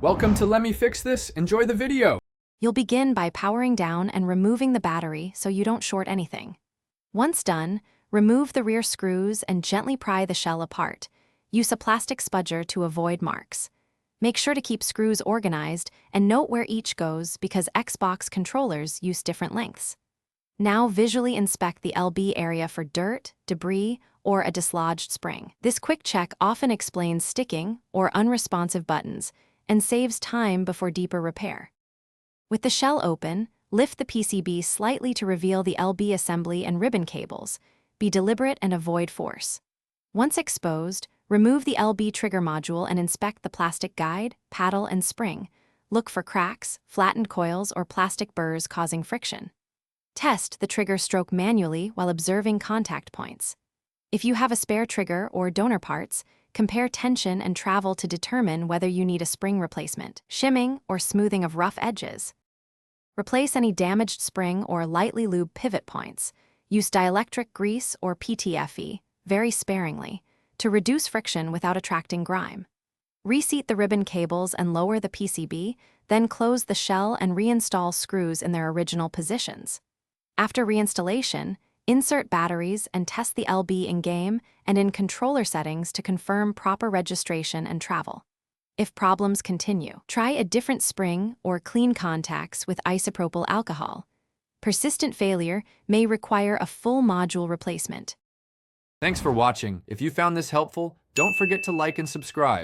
Welcome to Let Me Fix This. Enjoy the video. You'll begin by powering down and removing the battery so you don't short anything. Once done, remove the rear screws and gently pry the shell apart. Use a plastic spudger to avoid marks. Make sure to keep screws organized and note where each goes because Xbox controllers use different lengths. Now visually inspect the LB area for dirt, debris, or a dislodged spring. This quick check often explains sticking or unresponsive buttons and saves time before deeper repair. With the shell open, lift the PCB slightly to reveal the LB assembly and ribbon cables. Be deliberate and avoid force. Once exposed, remove the LB trigger module and inspect the plastic guide, paddle, and spring. Look for cracks, flattened coils, or plastic burrs causing friction. Test the trigger stroke manually while observing contact points. If you have a spare trigger or donor parts, compare tension and travel to determine whether you need a spring replacement, shimming, or smoothing of rough edges. Replace any damaged spring or lightly lube pivot points. Use dielectric grease or PTFE, very sparingly, to reduce friction without attracting grime. Reseat the ribbon cables and lower the PCB, then close the shell and reinstall screws in their original positions. After reinstallation, insert batteries and test the LB in-game and in controller settings to confirm proper registration and travel. If problems continue, try a different spring or clean contacts with isopropyl alcohol. Persistent failure may require a full module replacement. Thanks for watching. If you found this helpful, don't forget to like and subscribe.